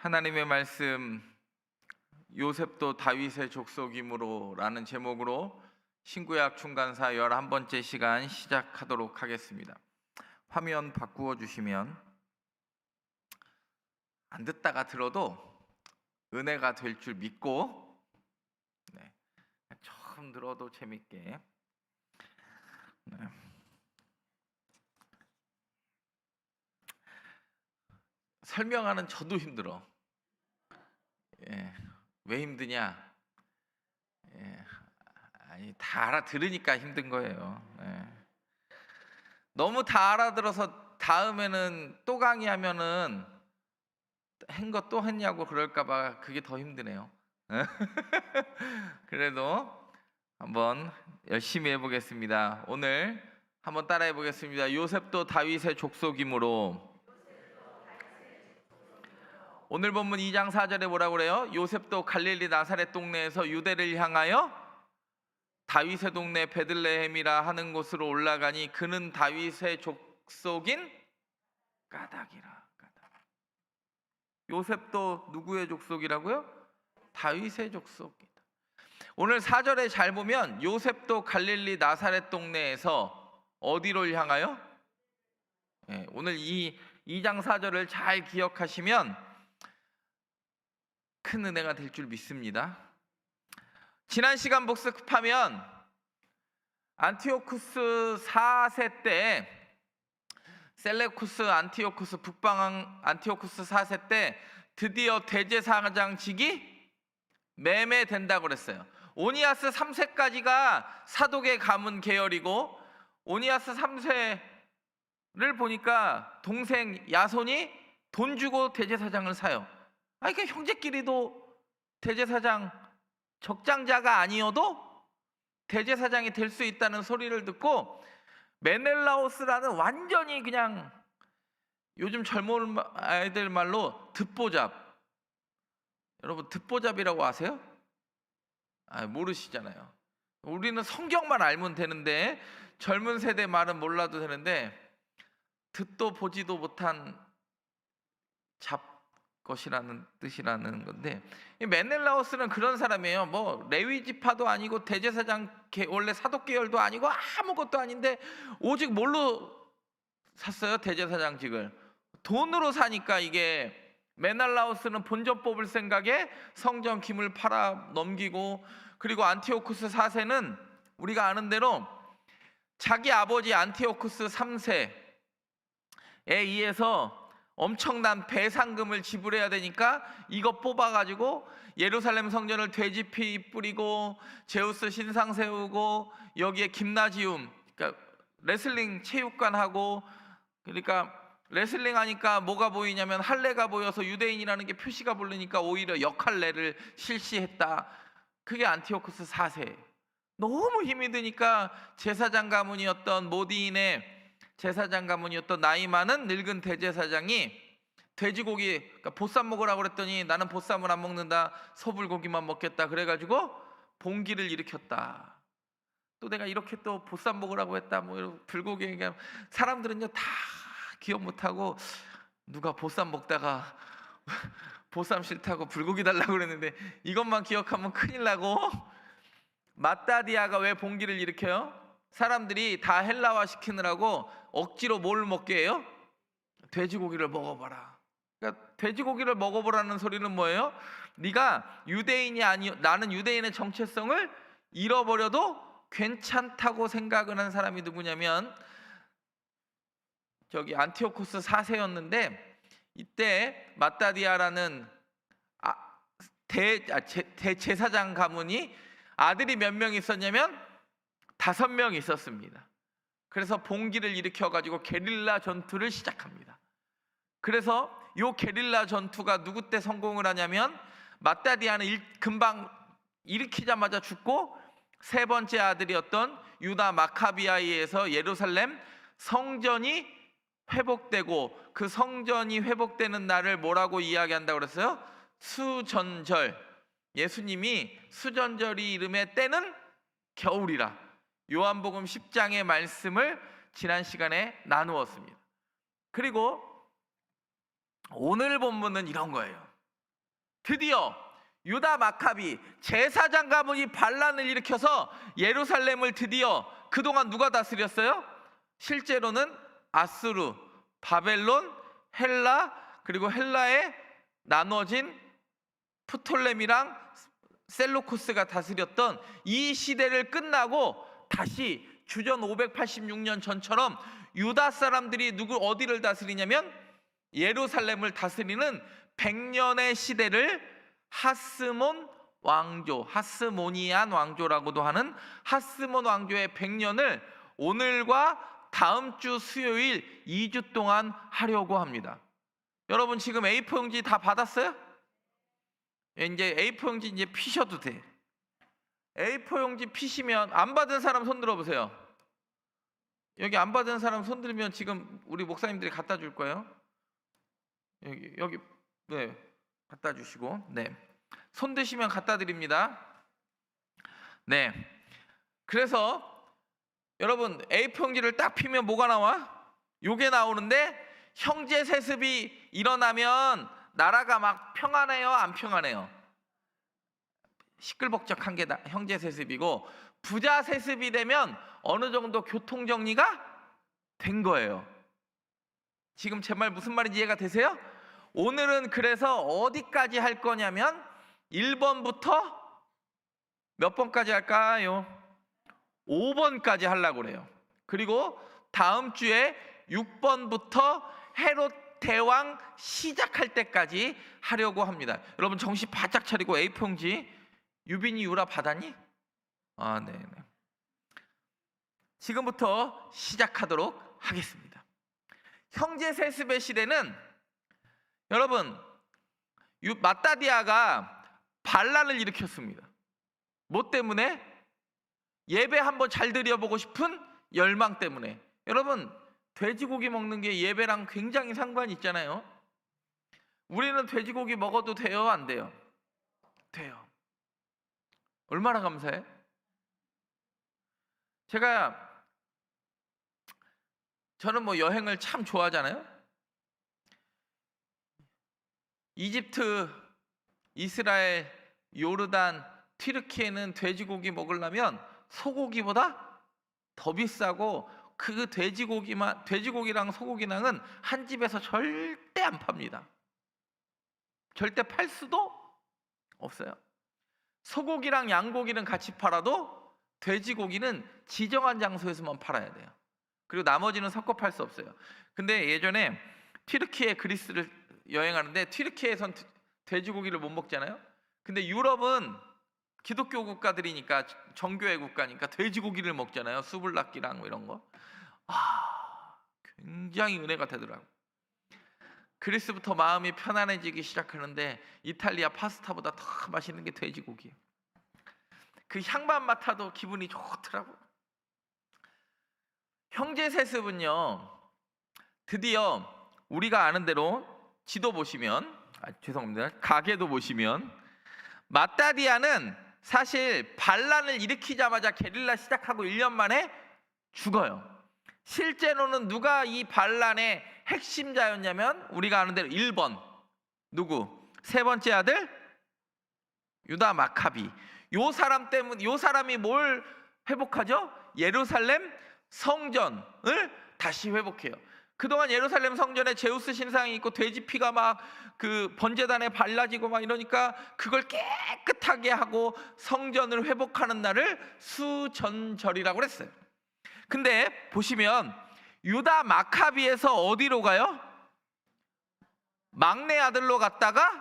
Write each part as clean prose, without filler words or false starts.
하나님의 말씀 요셉도 다윗의 족속이므로 라는 제목으로 신구약 충간사 11번째 시간 시작하도록 하겠습니다. 화면 바꾸어 주시면 안 듣다가 들어도 은혜가 될 줄 믿고 처음 들어도 재밌게 설명하는 저도 힘들어. 왜 힘드냐? 아니, 다 알아들으니까 힘든 거예요. 너무 다 알아들어서 다음에는 또 강의하면은 한 거 또 했냐고 그럴까봐 그게 더 힘드네요. 그래도 한번 열심히 해보겠습니다. 오늘 한번 따라해 보겠습니다. 요셉도 다윗의 족속이므로. 오늘 본문 2장 4절에 뭐라고 그래요? 요셉도 갈릴리 나사렛 동네에서 유대를 향하여 다윗의 동네 베들레헴이라 하는 곳으로 올라가니 그는 다윗의 족속인 까닭이라. 요셉도 누구의 족속이라고요? 다윗의 족속이다. 오늘 4절에 잘 보면 요셉도 갈릴리 나사렛 동네에서 어디를 향하여? 오늘 이 2장 4절을 잘 기억하시면 큰 은혜가 될 줄 믿습니다. 지난 시간 복습하면 안티오쿠스 4세 때 셀레쿠스 안티오쿠스 북방 안티오쿠스 4세 때 드디어 대제사장직이 매매된다고 그랬어요. 오니아스 3세까지가 사독의 가문 계열이고 오니아스 3세를 보니까 동생 야손이 돈 주고 대제사장을 사요. 그러니까 형제끼리도 대제사장 적장자가 아니어도 대제사장이 될 수 있다는 소리를 듣고 메넬라오스라는 완전히 그냥 요즘 젊은 아이들 말로 듣보잡. 여러분 듣보잡이라고 아세요? 모르시잖아요. 우리는 성경만 알면 되는데 젊은 세대 말은 몰라도 되는데 듣도 보지도 못한 것이라는 뜻이라는 건데, 메넬라오스는 그런 사람이에요. 뭐 레위 지파도 아니고 대제사장 원래 사독 계열도 아니고 아무것도 아닌데 오직 뭘로 샀어요? 대제사장직을 돈으로 사니까 이게 메넬라오스는 본전 뽑을 생각에 성전 기물 팔아 넘기고, 그리고 안티오쿠스 4세는 우리가 아는 대로 자기 아버지 안티오쿠스 3세에 의해서 엄청난 배상금을 지불해야 되니까 이거 뽑아가지고 예루살렘 성전을 돼지피 뿌리고 제우스 신상 세우고 여기에 김나지움, 그러니까 레슬링 체육관 하고, 그러니까 레슬링 하니까 뭐가 보이냐면 할례가 보여서 유대인이라는 게 표시가 보이니까 오히려 역할례를 실시했다. 그게 안티오쿠스 4세. 너무 힘이 드니까 제사장 가문이었던 모디인의 제사장 가문이었던 나이 많은 늙은 대제사장이 돼지고기, 그러니까 보쌈 먹으라고 그랬더니 나는 보쌈을 안 먹는다, 소불고기만 먹겠다 그래가지고 봉기를 일으켰다. 또 내가 이렇게 또 보쌈 먹으라고 했다, 뭐 불고기 얘기하면 사람들은요 다 기억 못하고 누가 보쌈 먹다가 보쌈 싫다고 불고기 달라고 그랬는데 이것만 기억하면 큰일 나고. 마따디아가 왜 봉기를 일으켜요? 사람들이 다 헬라화 시키느라고 억지로 뭘 먹게 해요? 돼지고기를 먹어봐라. 그러니까 돼지고기를 먹어보라는 소리는 뭐예요? 네가 유대인이 아니요, 나는 유대인의 정체성을 잃어버려도 괜찮다고 생각을 한 사람이 누구냐면 저기 안티오쿠스 4세였는데, 이때 마따디아라는 대제사장 가문이 아들이 몇 명 있었냐면 5명 있었습니다. 그래서 봉기를 일으켜가지고 게릴라 전투를 시작합니다. 그래서 이 게릴라 전투가 누구 때 성공을 하냐면 마따디아는 금방 일으키자마자 죽고 세 번째 아들이었던 유다 마카비아에 의해서 예루살렘 성전이 회복되고, 그 성전이 회복되는 날을 뭐라고 이야기한다고 그랬어요? 수전절. 예수님이 수전절이 이름의 때는 겨울이라. 요한복음 10장의 말씀을 지난 시간에 나누었습니다. 그리고 오늘 본문은 이런 거예요. 드디어 유다 마카비 제사장 가문이 반란을 일으켜서 예루살렘을 드디어 그동안 누가 다스렸어요? 실제로는 아수르, 바벨론, 헬라, 그리고 헬라에 나눠진 프톨레미랑 셀루쿠스가 다스렸던 이 시대를 끝나고 다시 주전 586년 전처럼 유다 사람들이 어디를 다스리냐면 예루살렘을 다스리는 100년의 시대를 하스몬 왕조, 하스모니안 왕조라고도 하는 하스몬 왕조의 100년을 오늘과 다음 주 수요일 2주 동안 하려고 합니다. 여러분 지금 A4 용지 다 받았어요? 이제 A4 용지 이제 피셔도 돼. A4 용지 피시면 안 받은 사람 손 들어보세요. 여기 안 받은 사람 손 들면 지금 우리 목사님들이 갖다 줄 거예요. 여기 네, 갖다 주시고, 네, 손 드시면 갖다 드립니다. 네, 그래서 여러분 A4 용지를 딱 피면 뭐가 나와? 요게 나오는데 형제 세습이 일어나면 나라가 막 평안해요, 안 평안해요? 시끌벅적한 게 형제 세습이고, 부자 세습이 되면 어느 정도 교통 정리가 된 거예요. 지금 제 말 무슨 말인지 이해가 되세요? 오늘은 그래서 어디까지 할 거냐면 1번부터 몇 번까지 할까요? 5번까지 하려고 그래요. 그리고 다음 주에 6번부터 헤롯 대왕 시작할 때까지 하려고 합니다. 여러분 정신 바짝 차리고 A4 용지 유빈이 유라 받았니? 아, 네. 지금부터 시작하도록 하겠습니다. 형제 세습의 시대는 여러분 마따디아가 반란을 일으켰습니다. 뭐 때문에? 예배 한번 잘 드려보고 싶은 열망 때문에. 여러분 돼지고기 먹는 게 예배랑 굉장히 상관이 있잖아요. 우리는 돼지고기 먹어도 돼요, 안 돼요? 돼요. 얼마나 감사해? 저는 뭐 여행을 참 좋아하잖아요. 이집트, 이스라엘, 요르단, 튀르키예는 돼지고기 먹으려면 소고기보다 더 비싸고, 그 돼지고기랑 소고기랑은 한 집에서 절대 안 팝니다. 절대 팔 수도 없어요. 소고기랑 양고기는 같이 팔아도 돼지고기는 지정한 장소에서만 팔아야 돼요. 그리고 나머지는 섞어 팔 수 없어요. 근데 예전에 튀르키예, 그리스를 여행하는데 튀르키예에선 돼지고기를 못 먹잖아요. 근데 유럽은 기독교 국가들이니까, 정교회 국가니까 돼지고기를 먹잖아요. 수블라끼랑 뭐 이런 거. 굉장히 은혜가 되더라고요. 그리스부터 마음이 편안해지기 시작하는데 이탈리아 파스타보다 더 맛있는 게 돼지고기예요. 그 향만 맡아도 기분이 좋더라고요. 형제 세습은요, 드디어 우리가 아는 대로 지도 보시면, 죄송합니다, 가게도 보시면, 마따디아는 사실 반란을 일으키자마자 게릴라 시작하고 1년 만에 죽어요. 실제로는 누가 이 반란의 핵심자였냐면 우리가 아는 대로 1번 누구? 세 번째 아들 유다 마카비. 요 사람이 뭘 회복하죠? 예루살렘 성전을 다시 회복해요. 그동안 예루살렘 성전에 제우스 신상이 있고 돼지 피가 막 그 번제단에 발라지고 막 이러니까 그걸 깨끗하게 하고 성전을 회복하는 날을 수전절이라고 그랬어요. 근데 보시면 유다 마카비에서 어디로 가요? 막내 아들로 갔다가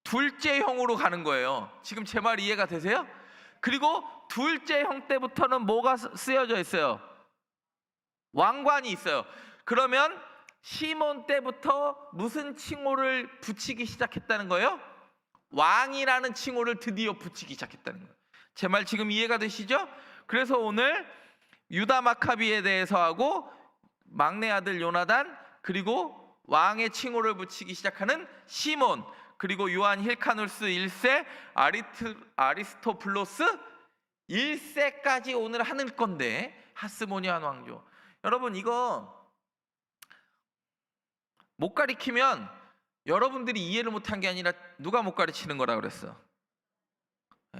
둘째 형으로 가는 거예요. 지금 제 말 이해가 되세요? 그리고 둘째 형 때부터는 뭐가 쓰여져 있어요? 왕관이 있어요. 그러면 시몬 때부터 무슨 칭호를 붙이기 시작했다는 거예요? 왕이라는 칭호를 드디어 붙이기 시작했다는 거예요. 제 말 지금 이해가 되시죠? 그래서 오늘 유다 마카비에 대해서 하고, 막내 아들 요나단, 그리고 왕의 칭호를 붙이기 시작하는 시몬, 그리고 요한 힐카누스 1세, 아리스토블로스 1세까지 오늘 하는 건데, 하스모니안 왕조. 여러분 이거 못 가리키면 여러분들이 이해를 못한 게 아니라 누가 못 가르치는 거라 그랬어?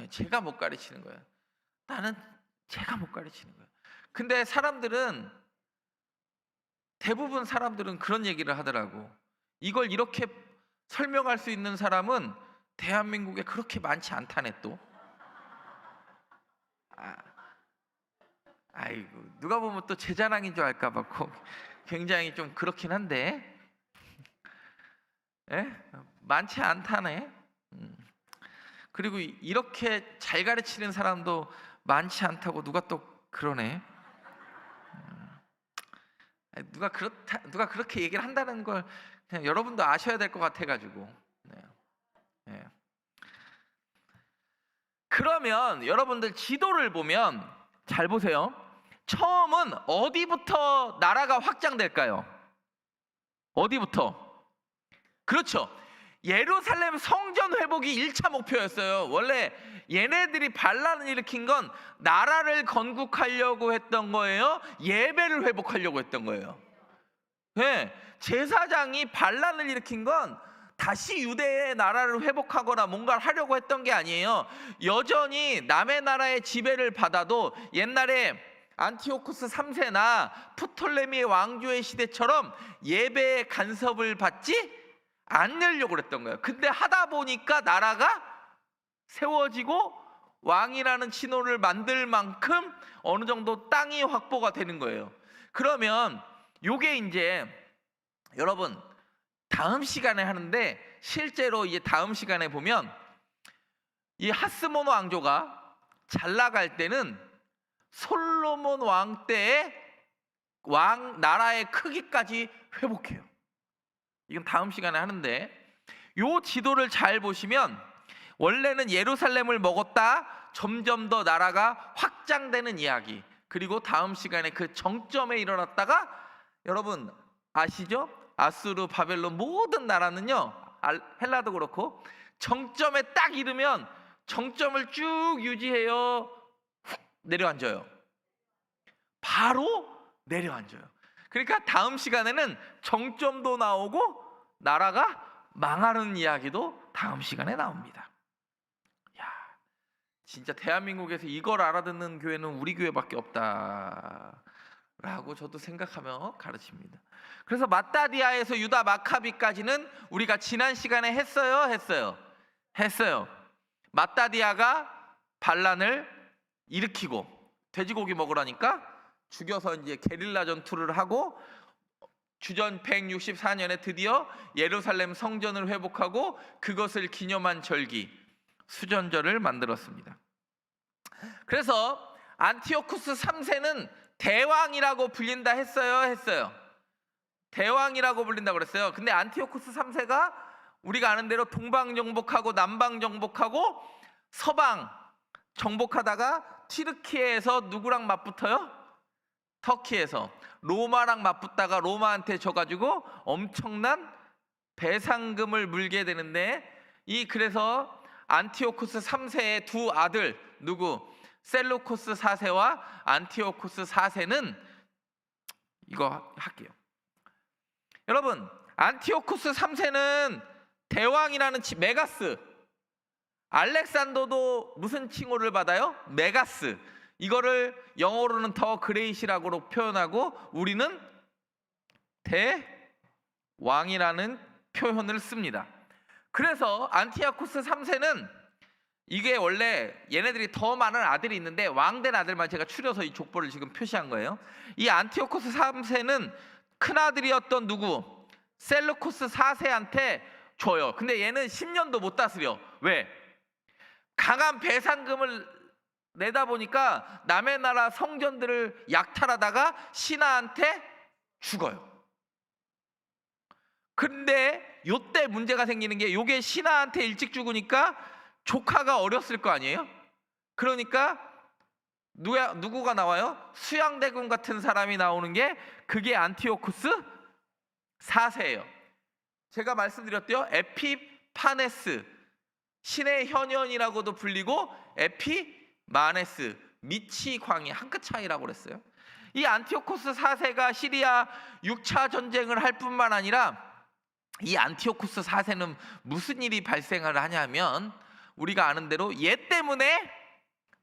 제가 못 가르치는 거예요. 나는 제가 못 가르치는 거예요. 근데 대부분 사람들은 그런 얘기를 하더라고. 이걸 이렇게 설명할 수 있는 사람은 대한민국에 그렇게 많지 않다네 또. 아이고, 누가 보면 또 제 자랑인 줄 알까 봐 굉장히 좀 그렇긴 한데, 많지 않다네. 그리고 이렇게 잘 가르치는 사람도 많지 않다고 누가 또 그러네. 누가 그렇게 얘기를 한다는 걸 그냥 여러분도 아셔야 될 것 같아가지고. 네. 그러면 여러분들 지도를 보면 잘 보세요. 처음은 어디부터 나라가 확장될까요? 어디부터? 그렇죠. 예루살렘 성전 회복이 1차 목표였어요. 원래 얘네들이 반란을 일으킨 건 나라를 건국하려고 했던 거예요? 예배를 회복하려고 했던 거예요? 제사장이 반란을 일으킨 건 다시 유대의 나라를 회복하거나 뭔가를 하려고 했던 게 아니에요. 여전히 남의 나라의 지배를 받아도 옛날에 안티오쿠스 3세나 프톨레미 왕조의 시대처럼 예배의 간섭을 받지 않으려고 그랬던 거예요. 근데 하다 보니까 나라가 세워지고 왕이라는 신호를 만들 만큼 어느 정도 땅이 확보가 되는 거예요. 그러면 요게 이제 여러분 다음 시간에 하는데, 실제로 이제 다음 시간에 보면 이 하스모노 왕조가 잘 나갈 때는 솔로몬 왕 때의 나라의 크기까지 회복해요. 이건 다음 시간에 하는데, 요 지도를 잘 보시면 원래는 예루살렘을 먹었다 점점 더 나라가 확장되는 이야기, 그리고 다음 시간에 그 정점에 일어났다가 여러분 아시죠? 아수르, 바벨론 모든 나라는요, 헬라도 그렇고 정점에 딱 이르면 정점을 쭉 유지해요, 내려앉아요. 바로 내려앉아요. 그러니까 다음 시간에는 정점도 나오고 나라가 망하는 이야기도 다음 시간에 나옵니다. 야, 진짜 대한민국에서 이걸 알아듣는 교회는 우리 교회밖에 없다라고 저도 생각하며 가르칩니다. 그래서 마따디아에서 유다 마카비까지는 우리가 지난 시간에 했어요. 마따디아가 반란을 일으키고 돼지고기 먹으라니까 죽여서 이제 게릴라 전투를 하고 주전 164년에 드디어 예루살렘 성전을 회복하고 그것을 기념한 절기 수전절을 만들었습니다. 그래서 안티오쿠스 3세는 대왕이라고 불린다 했어요. 대왕이라고 불린다고 그랬어요. 근데 안티오쿠스 3세가 우리가 아는 대로 동방 정복하고 남방 정복하고 서방 정복하다가 튀르키예에서 누구랑 맞붙어요? 터키에서 로마랑 맞붙다가 로마한테 져가지고 엄청난 배상금을 물게 되는데, 그래서 안티오쿠스 3세의 두 아들 누구? 셀루쿠스 4세와 안티오쿠스 4세는 이거 할게요. 여러분 안티오쿠스 3세는 대왕이라는 메가스, 알렉산더도 무슨 칭호를 받아요? 메가스. 이거를 영어로는 더 그레이시라고 표현하고 우리는 대왕이라는 표현을 씁니다. 그래서 안티오쿠스 3세는 이게 원래 얘네들이 더 많은 아들이 있는데 왕된 아들만 제가 추려서 이 족보를 지금 표시한 거예요. 이 안티오쿠스 3세는 큰아들이었던 누구? 셀루쿠스 4세한테 줘요. 근데 얘는 10년도 못 다스려. 왜? 강한 배상금을 내다 보니까 남의 나라 성전들을 약탈하다가 신하한테 죽어요. 근데 요때 문제가 생기는 게, 요게 신하한테 일찍 죽으니까 조카가 어렸을 거 아니에요? 그러니까 누구가 나와요? 수양대군 같은 사람이 나오는 게 그게 안티오쿠스 4세예요. 제가 말씀드렸대요. 에피파네스, 신의 현현이라고도 불리고 에피마네스, 미치 광이 한 끗 차이라고 그랬어요. 이 안티오쿠스 4세가 시리아 6차 전쟁을 할 뿐만 아니라 이 안티오쿠스 4세는 무슨 일이 발생을 하냐면 우리가 아는 대로 얘 때문에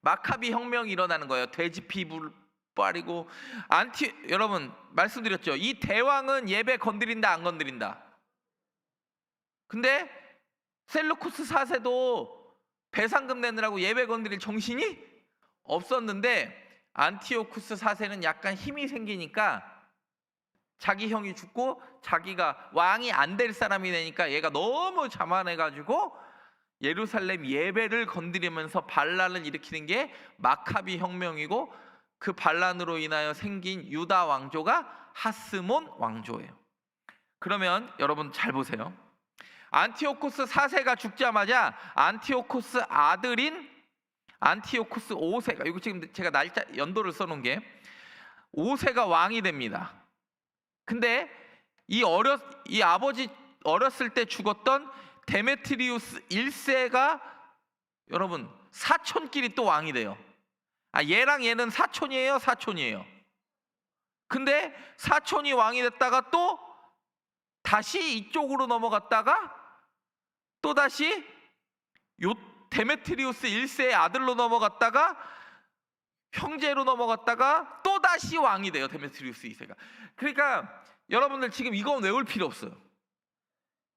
마카비 혁명이 일어나는 거예요. 돼지 피부를 빠리고 여러분 말씀드렸죠. 이 대왕은 예배 건드린다 안 건드린다. 근데 셀루쿠스 4세도 배상금 내느라고 예배 건드릴 정신이 없었는데 안티오쿠스 4세는 약간 힘이 생기니까 자기 형이 죽고 자기가 왕이 안 될 사람이 되니까 얘가 너무 자만해가지고 예루살렘 예배를 건드리면서 반란을 일으키는 게 마카비 혁명이고 그 반란으로 인하여 생긴 유다 왕조가 하스몬 왕조예요. 그러면 여러분 잘 보세요. 안티오쿠스 4세가 죽자마자 안티오쿠스 아들인 안티오쿠스 5세가, 이거 지금 제가 날짜 연도를 써놓은 게 5세가 왕이 됩니다. 근데 이 아버지 어렸을 때 죽었던 데메트리우스 1세가 여러분 사촌끼리 또 왕이 돼요. 얘랑 얘는 사촌이에요, 사촌이에요. 근데 사촌이 왕이 됐다가 또 다시 이쪽으로 넘어갔다가 또 다시 데메트리우스 1세의 아들로 넘어갔다가 형제로 넘어갔다가 또 다시 왕이 돼요, 데메트리우스 2세가. 그러니까 여러분들 지금 이건 외울 필요 없어요.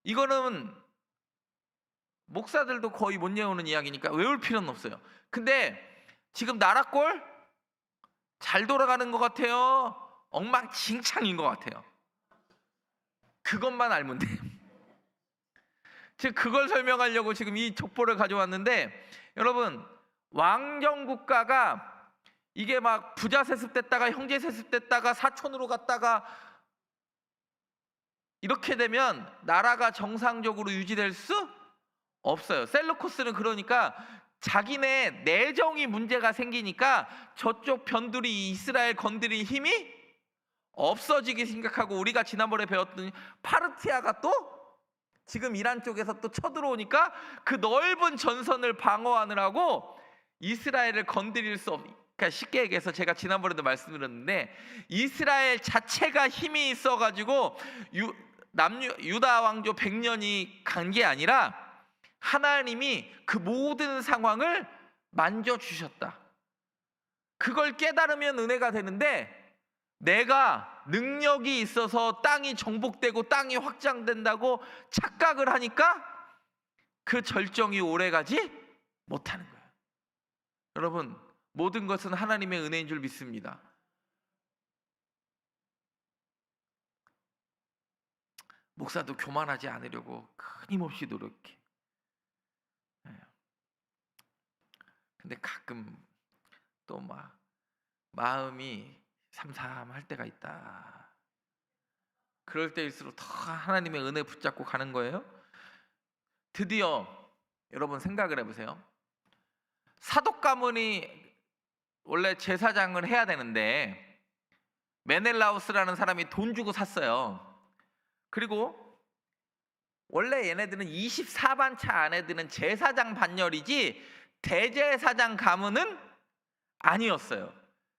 이거는 목사들도 거의 못 외우는 이야기니까 외울 필요는 없어요. 근데 지금 나라꼴 잘 돌아가는 것 같아요, 엉망진창인 것 같아요? 그것만 알면 돼요. 즉 그걸 설명하려고 지금 이 족보를 가져왔는데, 여러분 왕정 국가가 이게 막 부자 세습됐다가 형제 세습됐다가 사촌으로 갔다가 이렇게 되면 나라가 정상적으로 유지될 수 없어요. 셀루쿠스는 그러니까 자기네 내정이 문제가 생기니까 저쪽 변두리 이스라엘 건드릴 힘이 없어지게 생각하고, 우리가 지난번에 배웠던 파르티아가 또 지금 이란 쪽에서 또 쳐들어오니까 그 넓은 전선을 방어하느라고 이스라엘을 건드릴 수 그러니까 쉽게 얘기해서 제가 지난번에도 말씀드렸는데 이스라엘 자체가 힘이 있어가지고 유다 왕조 100년이 간 게 아니라 하나님이 그 모든 상황을 만져주셨다. 그걸 깨달으면 은혜가 되는데, 내가 능력이 있어서 땅이 정복되고 땅이 확장된다고 착각을 하니까 그 절정이 오래가지 못하는 거예요. 여러분 모든 것은 하나님의 은혜인 줄 믿습니다. 목사도 교만하지 않으려고 끊임없이 노력해. 근데 가끔 또 막 마음이 삼삼할 때가 있다. 그럴 때일수록 더 하나님의 은혜 붙잡고 가는 거예요. 드디어 여러분 생각을 해보세요. 사독 가문이 원래 제사장을 해야 되는데 메넬라우스라는 사람이 돈 주고 샀어요. 그리고 원래 얘네들은 24반차 안에 드는 제사장 반열이지 대제사장 가문은 아니었어요.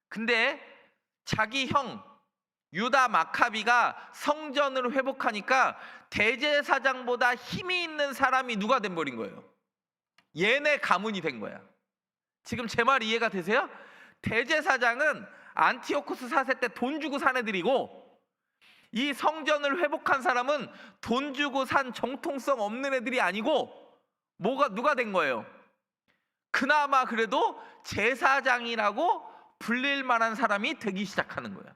근데 자기 형 유다 마카비가 성전을 회복하니까 대제사장보다 힘이 있는 사람이 누가 돼버린 거예요? 얘네 가문이 된 거야. 지금 제 말 이해가 되세요? 대제사장은 안티오쿠스 4세 때 돈 주고 산 애들이고, 이 성전을 회복한 사람은 돈 주고 산 정통성 없는 애들이 아니고 누가 된 거예요? 그나마 그래도 제사장이라고 불릴 만한 사람이 되기 시작하는 거야.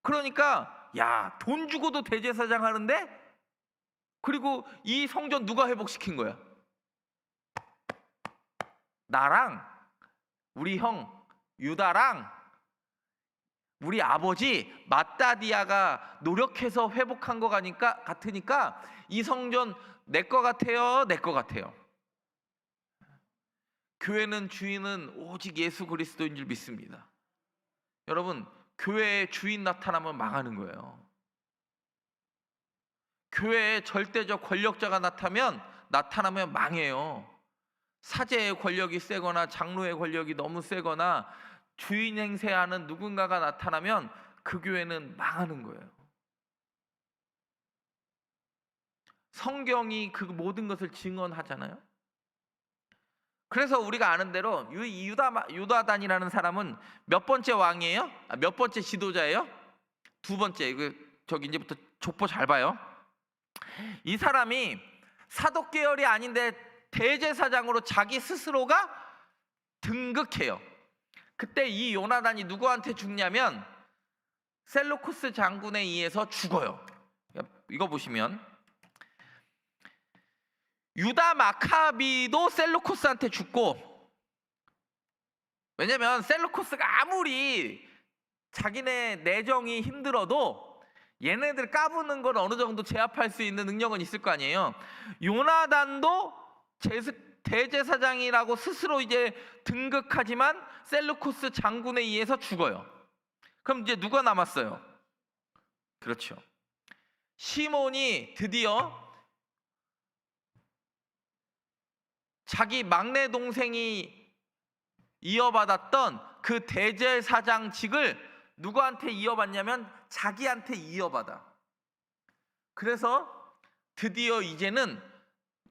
그러니까 야, 돈 주고도 대제사장 하는데, 그리고 이 성전 누가 회복시킨 거야? 나랑 우리 형 유다랑 우리 아버지 마따디아가 노력해서 회복한 거 같으니까 이 성전 내 거 같아요, 내 거 같아요. 교회는 주인은 오직 예수 그리스도인 줄 믿습니다. 여러분 교회에 주인 나타나면 망하는 거예요. 교회에 절대적 권력자가 나타나면 망해요. 사제의 권력이 세거나 장로의 권력이 너무 세거나 주인 행세하는 누군가가 나타나면 그 교회는 망하는 거예요. 성경이 그 모든 것을 증언하잖아요. 그래서 우리가 아는 대로 유다단이라는 사람은 몇 번째 왕이에요? 몇 번째 지도자예요? 두 번째. 저기 이제부터 족보 잘 봐요. 이 사람이 사독 계열이 아닌데 대제사장으로 자기 스스로가 등극해요. 그때 이 요나단이 누구한테 죽냐면 셀루쿠스 장군에 의해서 죽어요. 이거 보시면 유다 마카비도 셀루쿠스한테 죽고, 왜냐면 셀루쿠스가 아무리 자기네 내정이 힘들어도 얘네들 까부는 걸 어느 정도 제압할 수 있는 능력은 있을 거 아니에요. 요나단도 대제사장이라고 스스로 이제 등극하지만 셀루쿠스 장군에 의해서 죽어요. 그럼 이제 누가 남았어요? 그렇죠. 시몬이 드디어 자기 막내 동생이 이어받았던 그 대제사장직을 누구한테 이어받냐면 자기한테 이어받아. 그래서 드디어 이제는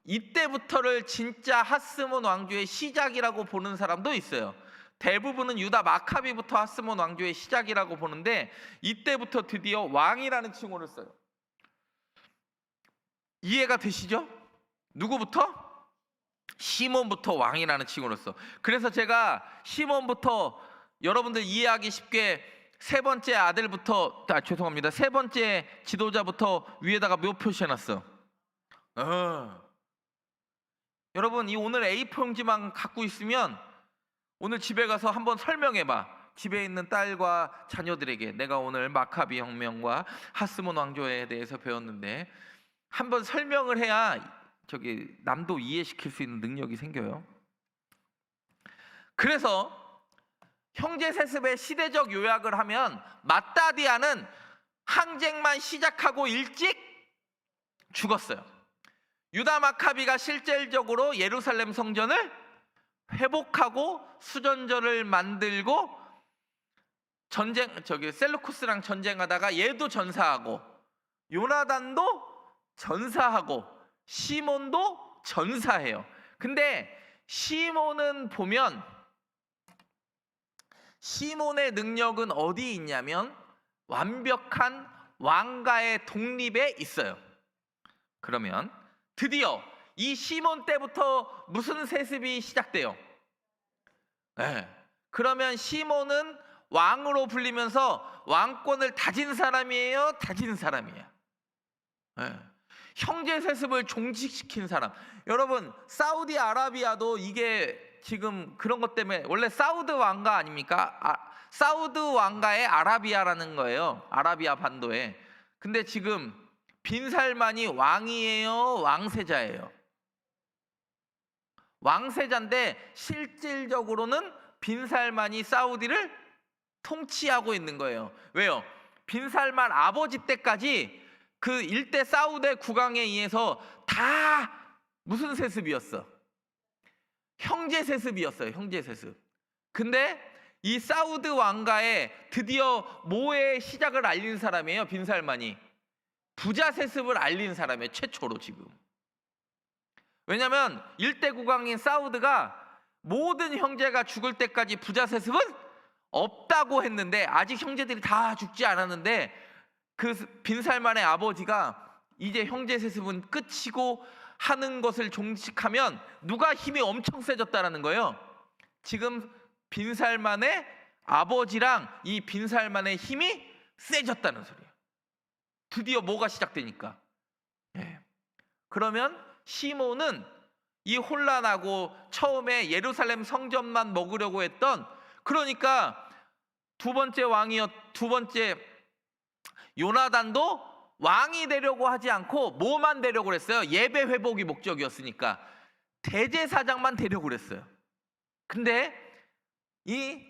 이때부터를 진짜 하스몬 왕조의 시작이라고 보는 사람도 있어요. 대부분은 유다 마카비부터 하스몬 왕조의 시작이라고 보는데 이때부터 드디어 왕이라는 칭호를 써요. 이해가 되시죠? 누구부터? 시몬부터 왕이라는 칭호를 써. 그래서 제가 시몬부터 여러분들 이해하기 쉽게 세 번째 아들부터, 세 번째 지도자부터 위에다가 묘 표시해놨어. 여러분, 이 오늘 A4 용지만 갖고 있으면 오늘 집에 가서 한번 설명해봐. 집에 있는 딸과 자녀들에게 내가 오늘 마카비 혁명과 하스몬 왕조에 대해서 배웠는데, 한번 설명을 해야 저기 남도 이해시킬 수 있는 능력이 생겨요. 그래서 형제 세습의 시대적 요약을 하면 마따디아는 항쟁만 시작하고 일찍 죽었어요. 유다 마카비가 실질적으로 예루살렘 성전을 회복하고 수전절을 만들고 셀루쿠스랑 전쟁하다가 얘도 전사하고 요나단도 전사하고 시몬도 전사해요. 근데 시몬은 보면 시몬의 능력은 어디 있냐면 완벽한 왕가의 독립에 있어요. 그러면 드디어 이 시몬 때부터 무슨 세습이 시작돼요? 그러면 시몬은 왕으로 불리면서 왕권을 다진 사람이에요? 다진 사람이에요? 형제 세습을 종식시킨 사람. 여러분, 사우디아라비아도 이게 지금 그런 것 때문에, 원래 사우드 왕가 아닙니까? 사우드 왕가의 아라비아라는 거예요. 아라비아 반도에. 근데 지금 빈살만이 왕이에요? 왕세자예요? 왕세자인데 실질적으로는 빈살만이 사우디를 통치하고 있는 거예요. 왜요? 빈살만 아버지 때까지 그 일대 사우드 국왕에 의해서 다 무슨 세습이었어? 형제 세습이었어요. 형제 세습. 근데 이 사우드 왕가에 드디어 뭐의 시작을 알린 사람이에요? 빈살만이. 부자 세습을 알린 사람이에요. 최초로 지금. 왜냐하면 일대 국왕인 사우드가 모든 형제가 죽을 때까지 부자 세습은 없다고 했는데, 아직 형제들이 다 죽지 않았는데 그 빈살만의 아버지가 이제 형제 세습은 끝이고 하는 것을 종식하면 누가 힘이 엄청 세졌다라는 거예요. 지금 빈살만의 아버지랑 이 빈살만의 힘이 세졌다는 소리예요. 드디어 뭐가 시작되니까. 그러면 시몬은 이 혼란하고 처음에 예루살렘 성전만 먹으려고 했던, 그러니까 두 번째 요나단도 왕이 되려고 하지 않고 뭐만 되려고 그랬어요? 예배 회복이 목적이었으니까 대제사장만 되려고 그랬어요. 근데 이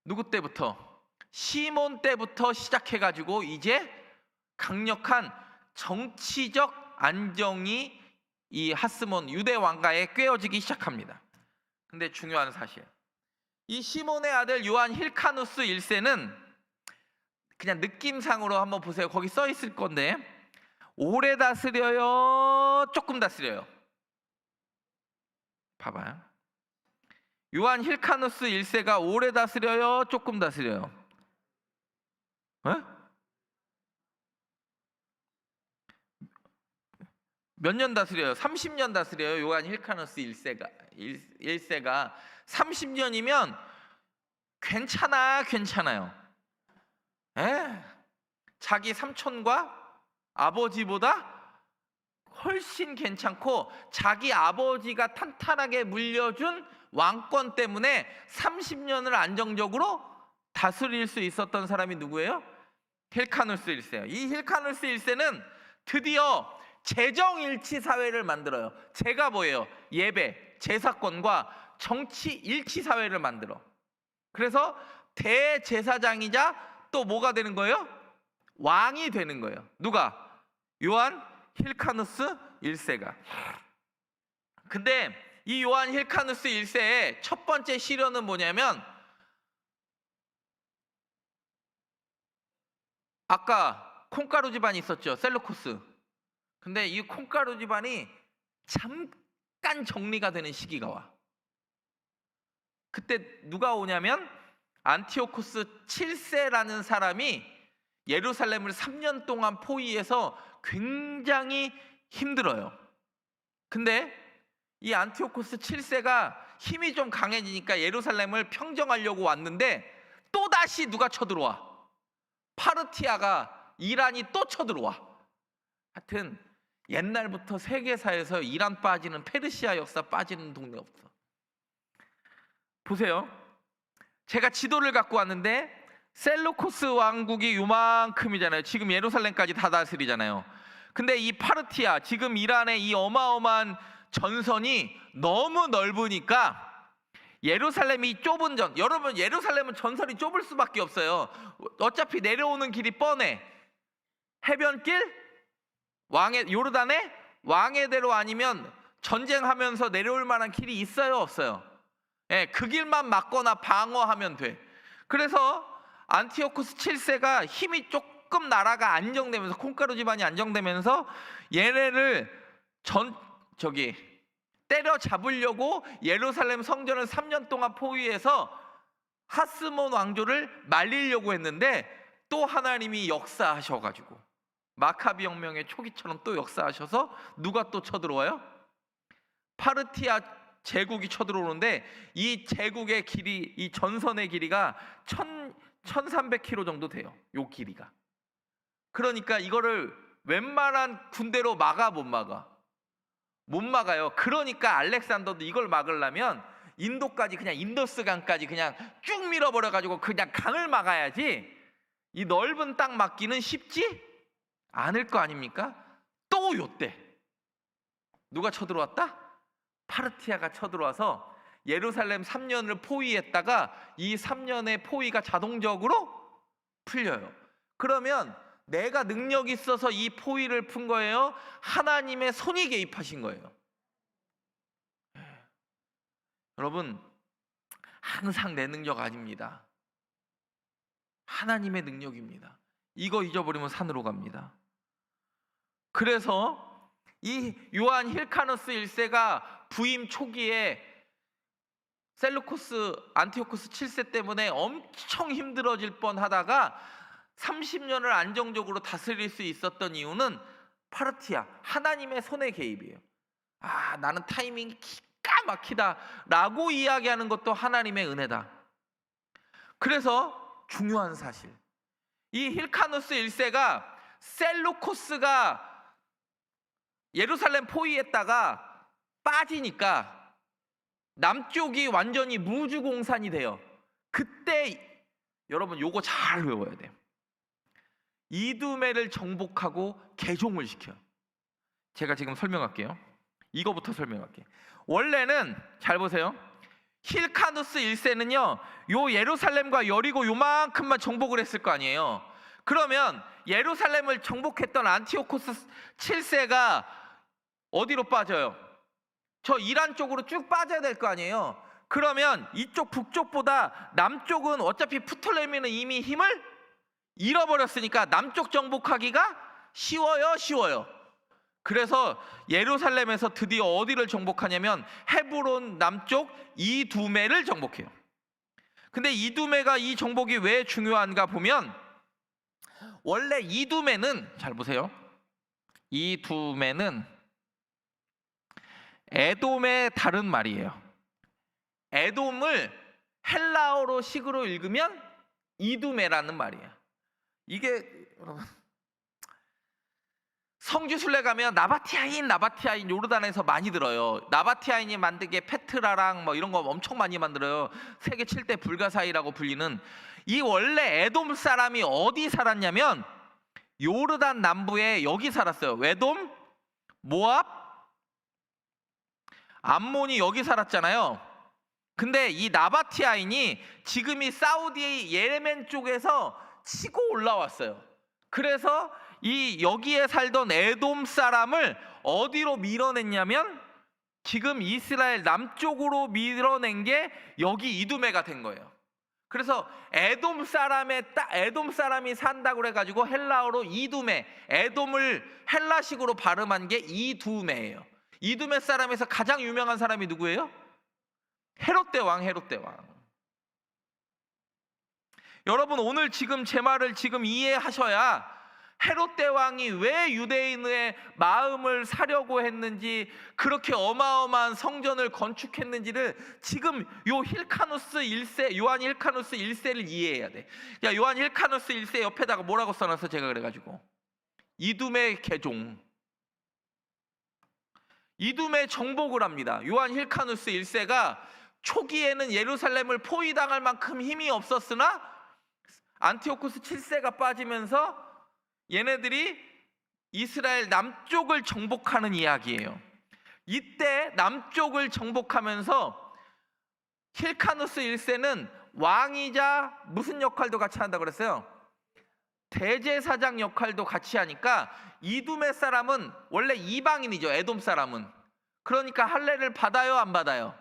누구 때부터? 시몬 때부터 시작해가지고 이제 강력한 정치적 안정이 이 하스몬 유대 왕가에 꿰어지기 시작합니다. 근데 중요한 사실, 이 시몬의 아들 요한 힐카누스 1세는 그냥 느낌상으로 한번 보세요. 거기 써 있을 건데 오래 다스려요, 조금 다스려요? 봐봐요. 요한 힐카누스 1세가 오래 다스려요, 조금 다스려요? 몇 년 다스려요? 30년 다스려요. 요한 힐카누스 1세가 30년이면 괜찮아요. 자기 삼촌과 아버지보다 훨씬 괜찮고, 자기 아버지가 탄탄하게 물려준 왕권 때문에 30년을 안정적으로 다스릴 수 있었던 사람이 누구예요? 힐카누스 1세예요. 이 힐카누스 1세는 드디어 재정일치 사회를 만들어요. 제가 뭐예요? 예배, 제사권과 정치 일치 사회를 만들어. 그래서 대제사장이자 또 뭐가 되는 거예요? 왕이 되는 거예요. 누가? 요한 힐카누스 1세가. 근데 이 요한 힐카누스 1세의 첫 번째 시련은 뭐냐면, 아까 콩가루 집안이 있었죠, 셀루코스. 근데 이 콩가루 집안이 잠깐 정리가 되는 시기가 와. 그때 누가 오냐면 안티오코스 7세라는 사람이 예루살렘을 3년 동안 포위해서 굉장히 힘들어요. 근데 이 안티오코스 7세가 힘이 좀 강해지니까 예루살렘을 평정하려고 왔는데 또다시 누가 쳐들어와? 파르티아가, 이란이 또 쳐들어와. 하여튼 옛날부터 세계사에서 이란 빠지는, 페르시아 역사 빠지는 동네 없어. 보세요. 제가 지도를 갖고 왔는데 셀루코스 왕국이 요만큼이잖아요. 지금 예루살렘까지 다 다스리잖아요. 근데 이 파르티아, 지금 이란의 이 어마어마한 전선이 너무 넓으니까 예루살렘이 좁은 여러분, 예루살렘은 전선이 좁을 수밖에 없어요. 어차피 내려오는 길이 뻔해. 해변길, 요르단의 왕의 대로 아니면 전쟁하면서 내려올 만한 길이 있어요, 없어요? 그 길만 막거나 방어하면 돼. 그래서 안티오코스 7세가 힘이 조금, 나라가 안정되면서, 콩가루 집안이 안정되면서 얘네를 때려잡으려고 예루살렘 성전을 3년 동안 포위해서 하스몬 왕조를 말리려고 했는데, 또 하나님이 역사하셔가지고 마카비 혁명의 초기처럼 또 역사하셔서 누가 또 쳐들어와요? 파르티아 제국이 쳐들어오는데, 이 제국의 길이, 이 전선의 길이가 1300km 정도 돼요. 요 길이가. 그러니까 이거를 웬만한 군대로 막아? 못 막아? 못 막아요. 그러니까 알렉산더도 이걸 막으려면 인도까지, 그냥 인더스강까지 그냥 쭉 밀어버려가지고 그냥 강을 막아야지, 이 넓은 땅 막기는 쉽지 않을 거 아닙니까? 또 요때 누가 쳐들어왔다? 파르티아가 쳐들어와서 예루살렘 3년을 포위했다가 이 3년의 포위가 자동적으로 풀려요. 그러면 내가 능력 있어서 이 포위를 푼 거예요? 하나님의 손이 개입하신 거예요? 여러분, 항상 내 능력 아닙니다. 하나님의 능력입니다. 이거 잊어버리면 산으로 갑니다. 그래서 이 요한 힐카누스 1세가 부임 초기에 셀루코스, 안티오코스 7세 때문에 엄청 힘들어질 뻔하다가 30년을 안정적으로 다스릴 수 있었던 이유는 파르티아, 하나님의 손의 개입이에요. 나는 타이밍이 기가 막히다 라고 이야기하는 것도 하나님의 은혜다. 그래서 중요한 사실, 이 힐카누스 1세가 셀루코스가 예루살렘 포위했다가 빠지니까 남쪽이 완전히 무주공산이 돼요. 그때 여러분 요거 잘 외워야 돼요. 이두메를 정복하고 개종을 시켜요. 제가 지금 설명할게요. 이거부터 설명할게요. 원래는 잘 보세요. 힐카누스 1세는요 요 예루살렘과 여리고 요만큼만 정복을 했을 거 아니에요. 그러면 예루살렘을 정복했던 안티오코스 7세가 어디로 빠져요? 저 이란 쪽으로 쭉 빠져야 될 거 아니에요. 그러면 이쪽 북쪽보다 남쪽은 어차피 프톨레미는 이미 힘을 잃어버렸으니까 남쪽 정복하기가 쉬워요, 쉬워요. 그래서 예루살렘에서 드디어 어디를 정복하냐면 헤브론 남쪽 이두메를 정복해요. 근데 이두메가 이 정복이 왜 중요한가 보면, 원래 이두메는, 잘 보세요, 이두메는 에돔의 다른 말이에요. 에돔을 헬라어로 식으로 읽으면 이두메라는 말이에요. 이게 여러분, 성지순례 가면 나바티아인 요르단에서 많이 들어요. 나바티아인이 만들게 페트라랑 뭐 이런 거 엄청 많이 만들어요. 세계 7대 불가사의라고 불리는. 이 원래 에돔 사람이 어디 살았냐면 요르단 남부에 여기 살았어요. 에돔, 모압, 암몬이 여기 살았잖아요. 근데 이 나바티아인이 지금 이 사우디 예멘 쪽에서 치고 올라왔어요. 그래서 이 여기에 살던 에돔 사람을 어디로 밀어냈냐면 지금 이스라엘 남쪽으로 밀어낸 게 여기 이두메가 된 거예요. 그래서 에돔 사람이 산다고 그래가지고 헬라어로 이두메, 에돔을 헬라식으로 발음한 게 이두메예요. 이두메 사람에서 가장 유명한 사람이 누구예요? 헤롯 대왕. 여러분, 오늘 지금 제 말을 지금 이해하셔야 헤롯 대왕이 왜 유대인의 마음을 사려고 했는지, 그렇게 어마어마한 성전을 건축했는지를 지금 요한 힐카누스 1세를 이해해야 돼. 야, 요한 힐카누스 1세 옆에다가 뭐라고 써놨어? 제가 그래가지고 이두메 개종, 이두메 정복을 합니다. 요한 힐카누스 1세가 초기에는 예루살렘을 포위당할 만큼 힘이 없었으나 안티오쿠스 7세가 빠지면서 얘네들이 이스라엘 남쪽을 정복하는 이야기예요. 이때 남쪽을 정복하면서 힐카누스 1세는 왕이자 무슨 역할도 같이 한다고 그랬어요? 대제사장 역할도 같이 하니까 이두메 사람은 원래 이방인이죠. 에돔 사람은. 그러니까 할례를 받아요, 안 받아요?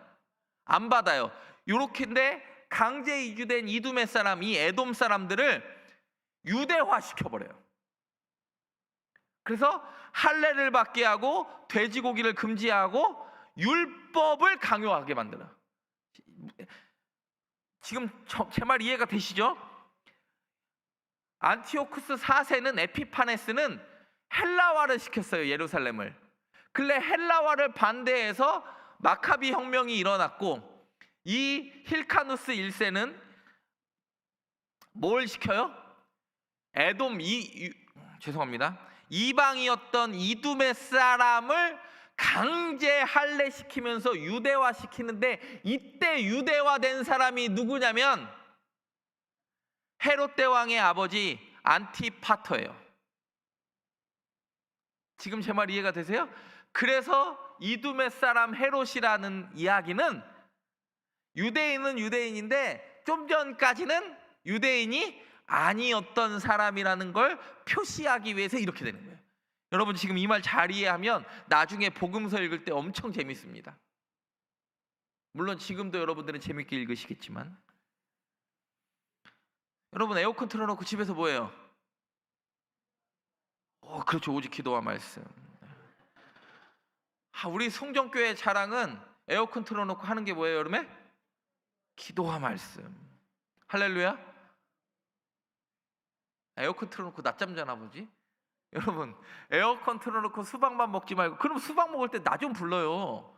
안 받아요. 요렇게인데 강제 이주된 이두메 사람, 이 에돔 사람들을 유대화 시켜버려요. 그래서 할례를 받게 하고 돼지고기를 금지하고 율법을 강요하게 만들어요. 지금 제 말 이해가 되시죠? 안티오쿠스 4세는 에피파네스는 헬라화를 시켰어요, 예루살렘을. 근데 헬라화를 반대해서 마카비 혁명이 일어났고, 이 힐카누스 1세는 뭘 시켜요? 이방이었던 이두메 사람을 강제 할례시키면서 유대화 시키는데, 이때 유대화된 사람이 누구냐면 헤롯 대왕의 아버지 안티파터예요. 지금 제 말 이해가 되세요? 그래서 이두메 사람 헤롯이라는 이야기는 유대인은 유대인인데 좀 전까지는 유대인이 아니었던 사람이라는 걸 표시하기 위해서 이렇게 되는 거예요. 여러분, 지금 이 말 잘 이해하면 나중에 복음서 읽을 때 엄청 재밌습니다. 물론 지금도 여러분들은 재밌게 읽으시겠지만, 여러분 에어컨 틀어놓고 집에서 뭐해요? 그렇죠, 오직 기도와 말씀. 우리 송정교회 자랑은 에어컨 틀어놓고 하는 게 뭐예요, 여름에? 기도와 말씀. 할렐루야. 에어컨 틀어놓고 낮잠 자나 보지? 여러분, 에어컨 틀어놓고 수박만 먹지 말고, 그럼 수박 먹을 때 나 좀 불러요.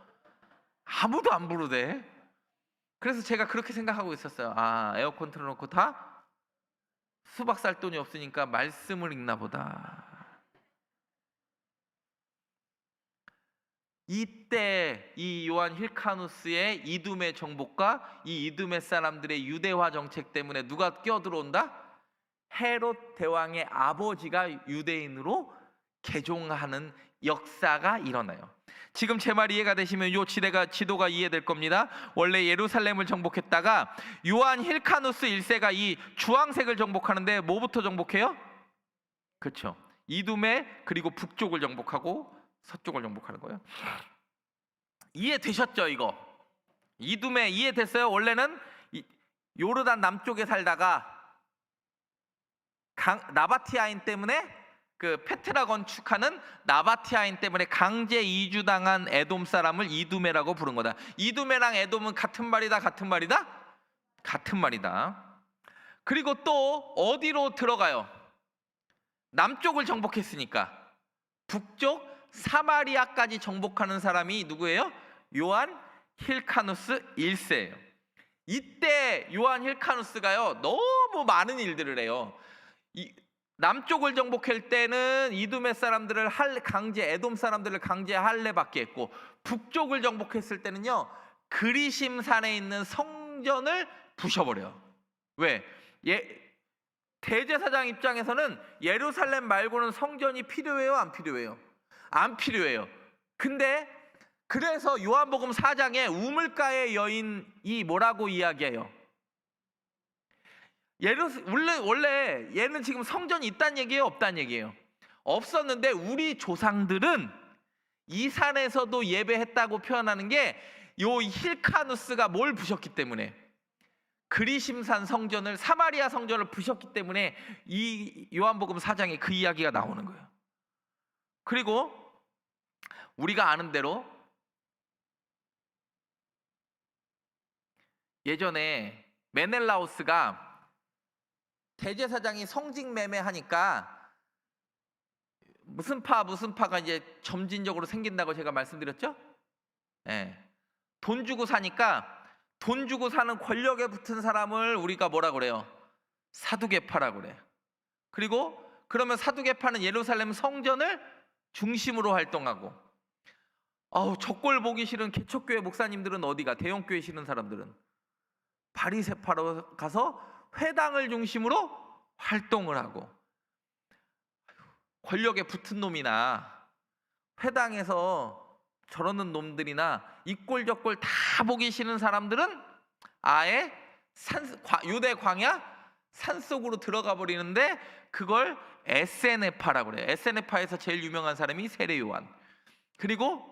아무도 안 부르대. 그래서 제가 그렇게 생각하고 있었어요. 에어컨 틀어놓고 다 수박 살 돈이 없으니까 말씀을 읽나 보다. 이때 이 요한 힐카누스의 이두메 정복과 이 이두메 사람들의 유대화 정책 때문에 누가 끼어들어온다? 헤롯 대왕의 아버지가 유대인으로 개종하는 역사가 일어나요. 지금 제 말 이해가 되시면 요 지도가 이해될 겁니다. 원래 예루살렘을 정복했다가 요한 힐카누스 1세가 이 주황색을 정복하는데 뭐부터 정복해요? 그렇죠, 이두메, 그리고 북쪽을 정복하고 서쪽을 정복하는 거예요. 이해되셨죠? 이거 이두메 이해됐어요? 원래는 요르단 남쪽에 살다가 나바티아인 때문에 그 페트라 건축하는 나바티아인 때문에 강제 이주당한 에돔 사람을 이두메라고 부른 거다. 이두메랑 에돔은 같은 말이다, 같은 말이다? 같은 말이다. 그리고 또 어디로 들어가요? 남쪽을 정복했으니까 북쪽 사마리아까지 정복하는 사람이 누구예요? 요한 힐카누스 1세예요. 이때 요한 힐카누스가요 너무 많은 일들을 해요. 남쪽을 정복할 때는 이두메 사람들을 강제, 에돔 사람들을 강제 할례받게 했고, 북쪽을 정복했을 때는요 그리심산에 있는 성전을 부셔버려요. 왜? 대제사장 입장에서는 예루살렘 말고는 성전이 필요해요, 안 필요해요? 안 필요해요. 근데 그래서 요한복음 4장에 우물가의 여인이 뭐라고 이야기해요? 원래 얘는 지금 성전이 있다는 얘기예요, 없다는 얘기예요? 없었는데 우리 조상들은 이 산에서도 예배했다고 표현하는 게 요 힐카누스가 뭘 부셨기 때문에, 그리심산 성전을, 사마리아 성전을 부셨기 때문에 이 요한복음 4장에 그 이야기가 나오는 거예요. 그리고 우리가 아는 대로 예전에 메넬라우스가 대제사장이 성직 매매하니까 무슨 파가 이제 점진적으로 생긴다고 제가 말씀드렸죠? 네. 돈 주고 사니까 돈 주고 사는 권력에 붙은 사람을 우리가 뭐라 그래요? 사두개파라고 그래요. 그리고 그러면 사두개파는 예루살렘 성전을 중심으로 활동하고, 저 꼴 보기 싫은 개척교회 목사님들은 어디가? 대형교회 싫은 사람들은 바리새파로 가서 회당을 중심으로 활동을 하고, 권력에 붙은 놈이나 회당에서 저러는 놈들이나 이 꼴 저 꼴 다 보기 싫은 사람들은 아예 유대 광야 산속으로 들어가 버리는데, 그걸 에세네파라고 그래요. 에세네파에서 제일 유명한 사람이 세례 요한. 그리고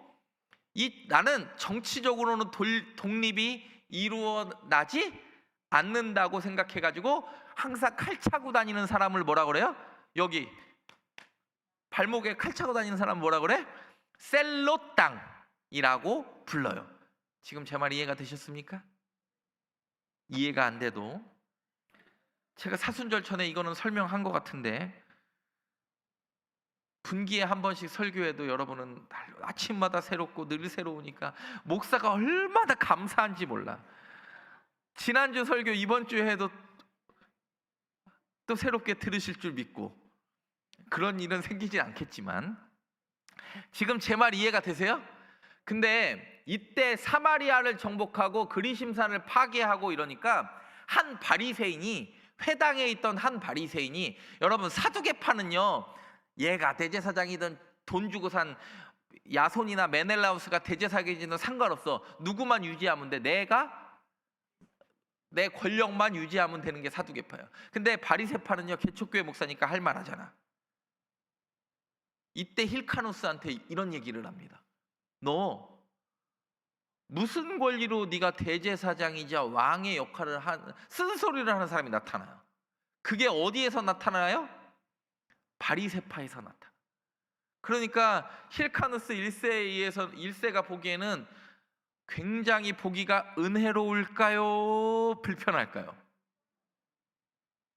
나는 정치적으로는 독립이 이루어나지 않는다고 생각해가지고 항상 칼 차고 다니는 사람을 뭐라 그래요? 여기 발목에 칼 차고 다니는 사람 뭐라 그래? 셀로땅이라고 불러요. 지금 제 말 이해가 되셨습니까? 이해가 안 돼도 제가 사순절천에 이거는 설명한 것 같은데, 분기에 한 번씩 설교해도 여러분은 아침마다 새롭고 늘 새로우니까 목사가 얼마나 감사한지 몰라. 지난주 설교 이번 주에 해도 또 새롭게 들으실 줄 믿고, 그런 일은 생기지 않겠지만 지금 제 말 이해가 되세요? 근데 이때 사마리아를 정복하고 그리심산을 파괴하고 이러니까 한 바리새인이, 회당에 있던 한 바리새인이, 여러분 사두개파는요 얘가 대제사장이든 돈 주고 산 야손이나 메넬라우스가 대제사장이든 상관없어. 누구만 유지하면 돼. 내 권력만 유지하면 되는 게 사두개파예요. 근데 바리새파는요 개척교회 목사니까 할 말 하잖아. 이때 힐카누스한테 이런 얘기를 합니다. 너 무슨 권리로 네가 대제사장이자 왕의 역할을 쓴소리를 하는 사람이 나타나요? 그게 어디에서 나타나요? 바리새파에서 나타나. 그러니까 힐카누스 1세가 보기에는 굉장히 보기가 은혜로울까요? 불편할까요?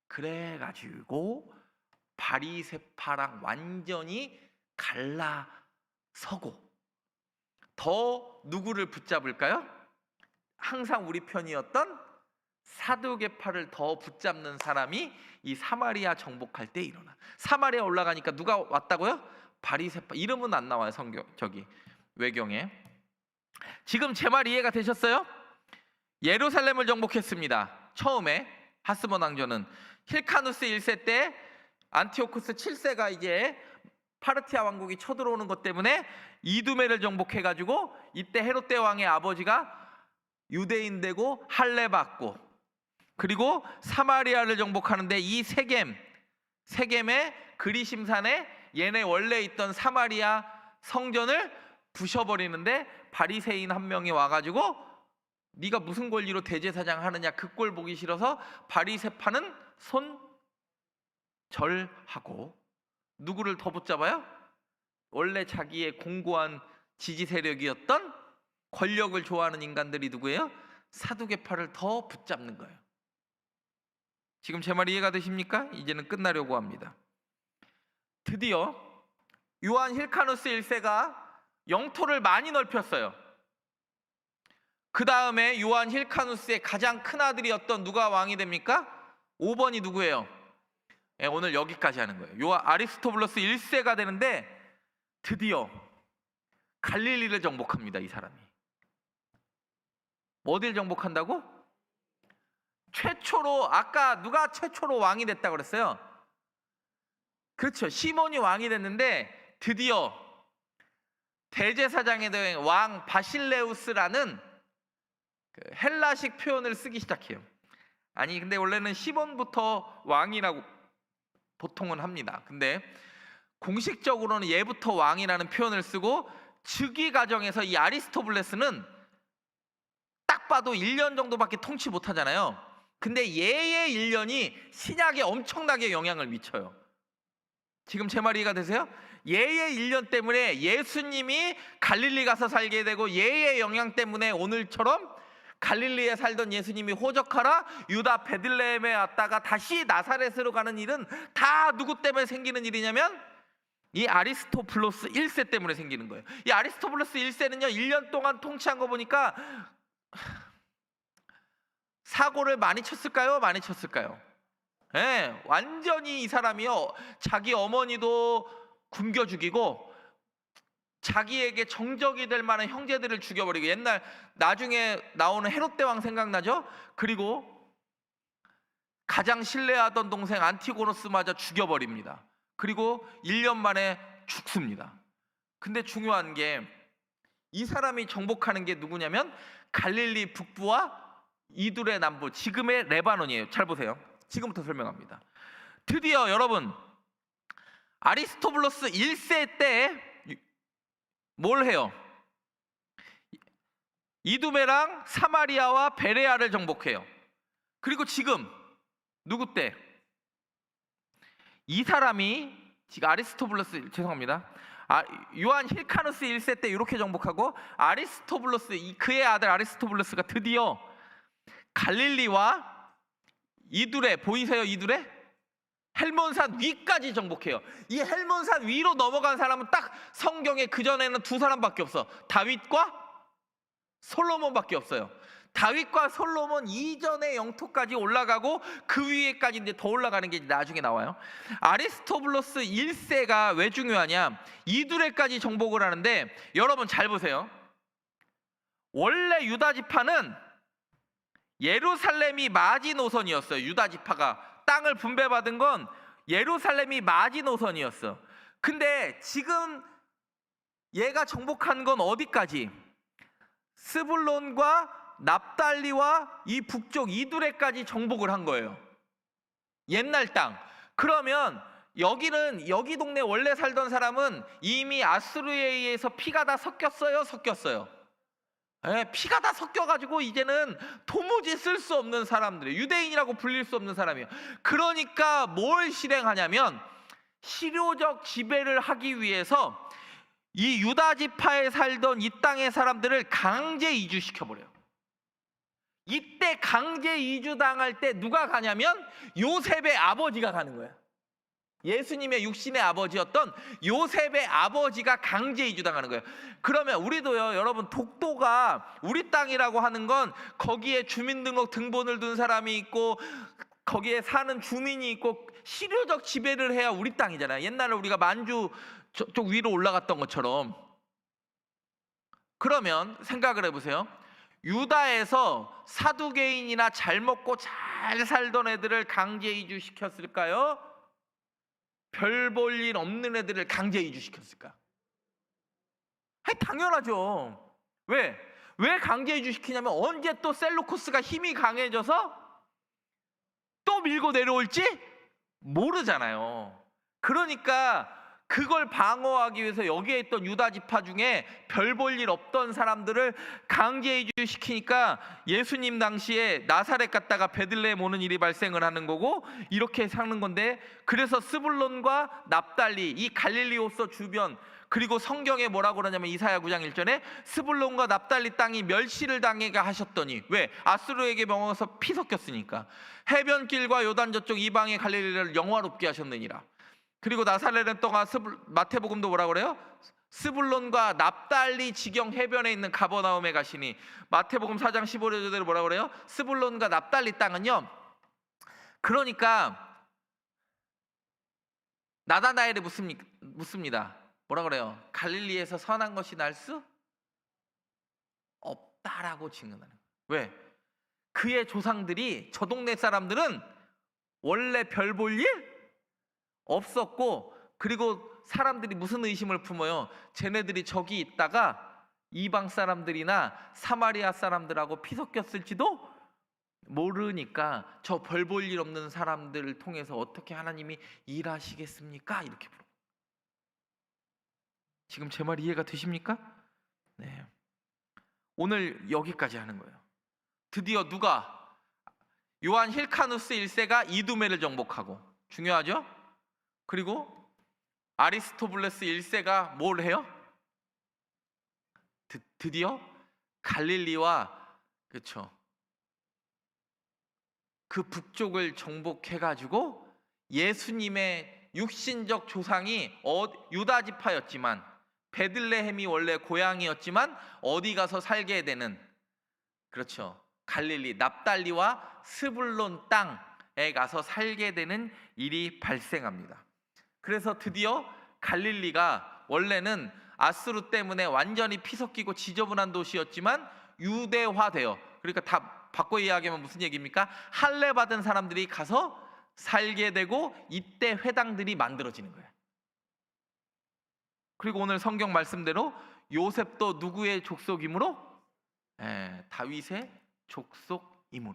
그래가지고 바리새파랑 완전히 갈라서고, 더 누구를 붙잡을까요? 항상 우리 편이었던 사두개파를 더 붙잡는 사람이 이 사마리아 정복할 때 일어나. 사마리아 올라가니까 누가 왔다고요? 바리새파. 이름은 안 나와요, 외경에. 지금 제 말 이해가 되셨어요? 예루살렘을 정복했습니다. 처음에 하스본 왕조는 힐카누스 1세 때 안티오쿠스 7세가 이제 파르티아 왕국이 쳐들어오는 것 때문에 이두메를 정복해가지고, 이때 헤롯대 왕의 아버지가 유대인 되고 할례받고, 그리고 사마리아를 정복하는데 이 세겜의 그리심산에 얘네 원래 있던 사마리아 성전을 부셔버리는데, 바리새인 한 명이 와가지고 네가 무슨 권리로 대제사장 하느냐, 그 꼴 보기 싫어서 바리새파는 손절하고 누구를 더 붙잡아요? 원래 자기의 공고한 지지 세력이었던 권력을 좋아하는 인간들이 누구예요? 사두개파를 더 붙잡는 거예요. 지금 제 말 이해가 되십니까? 이제는 끝나려고 합니다. 드디어 요한 힐카누스 1세가 영토를 많이 넓혔어요. 그 다음에 요한 힐카누스의 가장 큰 아들이었던 누가 왕이 됩니까? 5번이 누구예요? 오늘 여기까지 하는 거예요. 요한 아리스토블러스 1세가 되는데 드디어 갈릴리를 정복합니다. 이 사람이. 어딜 정복한다고? 최초로, 아까 누가 최초로 왕이 됐다고 그랬어요? 그렇죠. 시몬이 왕이 됐는데 드디어 대제사장에 대한 왕 바실레우스라는 그 헬라식 표현을 쓰기 시작해요. 아니 근데 원래는 시몬부터 왕이라고 보통은 합니다. 근데 공식적으로는 얘부터 왕이라는 표현을 쓰고 즉위 과정에서 이 아리스토블레스는 딱 봐도 1년 정도밖에 통치 못하잖아요. 근데 얘의 1년이 신약에 엄청나게 영향을 미쳐요. 지금 제 말 이해가 되세요? 얘의 1년 때문에 예수님이 갈릴리 가서 살게 되고 얘의 영향 때문에 오늘처럼 갈릴리에 살던 예수님이 호적하라 유다 베들레헴에 왔다가 다시 나사렛으로 가는 일은 다 누구 때문에 생기는 일이냐면 이 아리스토블러스 1세 때문에 생기는 거예요. 이 아리스토블러스 1세는요 1년 동안 통치한 거 보니까 사고를 많이 쳤을까요? 많이 쳤을까요? 네, 완전히 이 사람이요 자기 어머니도 굶겨 죽이고 자기에게 정적이 될 만한 형제들을 죽여버리고, 옛날 나중에 나오는 헤롯 대왕 생각나죠? 그리고 가장 신뢰하던 동생 안티고노스마저 죽여버립니다. 그리고 1년 만에 죽습니다. 근데 중요한 게 이 사람이 정복하는 게 누구냐면 갈릴리 북부와 이두레 남부, 지금의 레바논이에요. 잘 보세요. 지금부터 설명합니다. 드디어 여러분 아리스토블러스 1세 때 뭘 해요? 이두메랑 사마리아와 베레아를 정복해요. 그리고 지금 누구 때? 이 사람이 지금 아리스토블러스, 죄송합니다, 요한 힐카누스 1세 때 이렇게 정복하고 아리스토블러스, 그의 아들 아리스토블러스가 드디어 갈릴리와 이두레, 보이세요? 이두레? 헬몬산 위까지 정복해요. 이 헬몬산 위로 넘어간 사람은 딱 성경에 그전에는 두 사람밖에 없어. 다윗과 솔로몬밖에 없어요. 다윗과 솔로몬 이전의 영토까지 올라가고 그 위에까지 이제 더 올라가는 게 나중에 나와요. 아리스토블러스 1세가 왜 중요하냐? 이두레까지 정복을 하는데 여러분 잘 보세요. 원래 유다 지파는 예루살렘이 마지노선이었어요. 유다 지파가 땅을 분배받은 건 예루살렘이 마지노선이었어. 근데 지금 얘가 정복한 건 어디까지? 스불론과 납달리와 이 북쪽 이두레까지 정복을 한 거예요. 옛날 땅. 그러면 여기는, 여기 동네 원래 살던 사람은 이미 아수르에 의해서 피가 다 섞였어요? 섞였어요? 피가 다 섞여가지고 이제는 도무지 쓸 수 없는 사람들이에요. 유대인이라고 불릴 수 없는 사람이에요. 그러니까 뭘 실행하냐면 실효적 지배를 하기 위해서 이 유다 지파에 살던 이 땅의 사람들을 강제 이주시켜버려요. 이때 강제 이주당할 때 누가 가냐면 요셉의 아버지가 가는 거예요. 예수님의 육신의 아버지였던 요셉의 아버지가 강제 이주당하는 거예요. 그러면 우리도요, 여러분, 독도가 우리 땅이라고 하는 건 거기에 주민등록 등본을 둔 사람이 있고 거기에 사는 주민이 있고 실효적 지배를 해야 우리 땅이잖아요. 옛날에 우리가 만주 저쪽 위로 올라갔던 것처럼. 그러면 생각을 해보세요. 유다에서 사두개인이나 잘 먹고 잘 살던 애들을 강제 이주시켰을까요? 별 볼 일 없는 애들을 강제 이주시켰을까? 당연하죠. 왜 강제 이주시키냐면 언제 또 셀루쿠스가 힘이 강해져서 또 밀고 내려올지 모르잖아요. 그러니까 그걸 방어하기 위해서 여기에 있던 유다 지파 중에 별 볼 일 없던 사람들을 강제 이주시키니까 예수님 당시에 나사렛 갔다가 베들레헴 오는 일이 발생을 하는 거고, 이렇게 사는 건데, 그래서 스불론과 납달리, 이 갈릴리오서 주변, 그리고 성경에 뭐라고 그러냐면 이사야 9장 1절에 스불론과 납달리 땅이 멸시를 당하게 하셨더니, 왜? 아수르에게 명하서 피 섞였으니까. 해변길과 요단 저쪽 이방의 갈릴리를 영화롭게 하셨느니라. 그리고 나사렛은 또한 마태복음도 뭐라 그래요? 스불론과 납달리 지경 해변에 있는 가버나움에 가시니, 마태복음 4장 15절대로 뭐라 그래요? 스불론과 납달리 땅은요, 그러니까 나다나엘이 묻습니다. 뭐라 그래요? 갈릴리에서 선한 것이 날 수 없다라고 증언하는 거예요. 왜? 그의 조상들이, 저 동네 사람들은 원래 별 볼 일 없었고, 그리고 사람들이 무슨 의심을 품어요? 쟤네들이 저기 있다가 이방 사람들이나 사마리아 사람들하고 피 섞였을지도 모르니까 저 별 볼 일 없는 사람들을 통해서 어떻게 하나님이 일하시겠습니까? 이렇게 물어요. 지금 제 말 이해가 되십니까? 네. 오늘 여기까지 하는 거예요. 드디어 누가? 요한 힐카누스 1세가 이두메를 정복하고, 중요하죠? 그리고 아리스토블레스 1세가 뭘 해요? 드디어 갈릴리와, 그렇죠, 그 북쪽을 정복해가지고 예수님의 육신적 조상이 유다 지파였지만, 베들레헴이 원래 고향이었지만 어디 가서 살게 되는, 그렇죠, 갈릴리 납달리와 스불론 땅에 가서 살게 되는 일이 발생합니다. 그래서 드디어 갈릴리가 원래는 아수르 때문에 완전히 피섞이고 지저분한 도시였지만 유대화돼요. 그러니까 다 바꿔 이야기하면 무슨 얘기입니까? 할례 받은 사람들이 가서 살게 되고, 이때 회당들이 만들어지는 거예요. 그리고 오늘 성경 말씀대로 요셉도 누구의 족속이므로? 다윗의 족속이므로.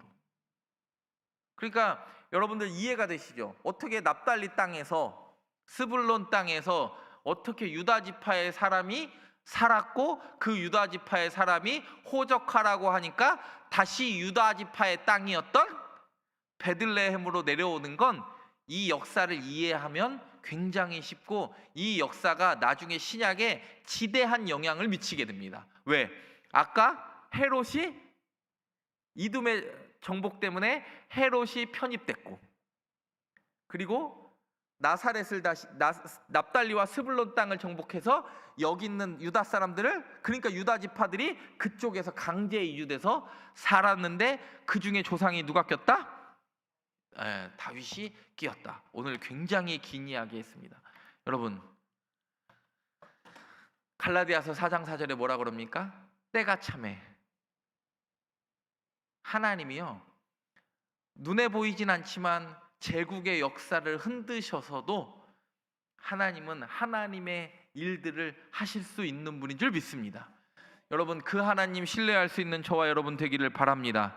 그러니까 여러분들 이해가 되시죠? 어떻게 납달리 땅에서, 스불론 땅에서 어떻게 유다 지파의 사람이 살았고, 그 유다 지파의 사람이 호적하라고 하니까 다시 유다 지파의 땅이었던 베들레헴으로 내려오는 건, 이 역사를 이해하면 굉장히 쉽고, 이 역사가 나중에 신약에 지대한 영향을 미치게 됩니다. 왜? 아까 헤롯이, 이둠의 정복 때문에 헤롯이 편입됐고, 그리고 나사렛을 다시 납달리와 스불론 땅을 정복해서 여기 있는 유다 사람들을, 그러니까 유다 지파들이 그쪽에서 강제 이주돼서 살았는데, 그 중에 조상이 누가 꼈다? 다윗이 끼었다. 오늘 굉장히 긴 이야기 했습니다. 여러분, 갈라디아서 4장 4절에 뭐라 그럽니까? 때가 참해. 하나님이요, 눈에 보이진 않지만 제국의 역사를 흔드셔서도 하나님은 하나님의 일들을 하실 수 있는 분인 줄 믿습니다. 여러분, 그 하나님 신뢰할 수 있는 저와 여러분 되기를 바랍니다.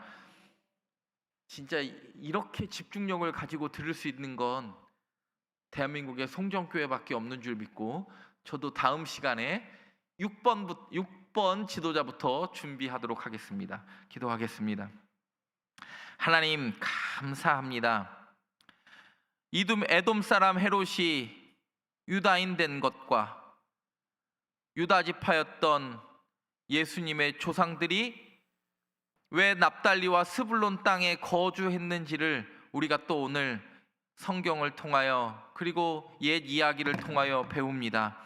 진짜 이렇게 집중력을 가지고 들을 수 있는 건 대한민국의 송정교회밖에 없는 줄 믿고, 저도 다음 시간에 6번 지도자부터 준비하도록 하겠습니다. 기도하겠습니다. 하나님 감사합니다. 에돔 사람 헤롯이 유다인 된 것과 유다 지파였던 예수님의 조상들이 왜 납달리와 스불론 땅에 거주했는지를 우리가 또 오늘 성경을 통하여, 그리고 옛 이야기를 통하여 배웁니다.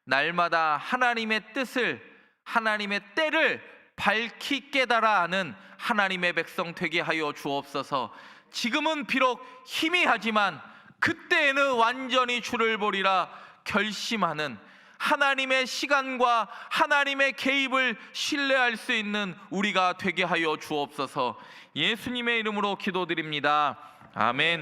날마다 하나님의 뜻을, 하나님의 때를 밝히 깨달아 아는 하나님의 백성 되게 하여 주옵소서. 지금은 비록 희미하지만 그때에는 완전히 주를 보리라 결심하는, 하나님의 시간과 하나님의 개입을 신뢰할 수 있는 우리가 되게 하여 주옵소서. 예수님의 이름으로 기도드립니다. 아멘.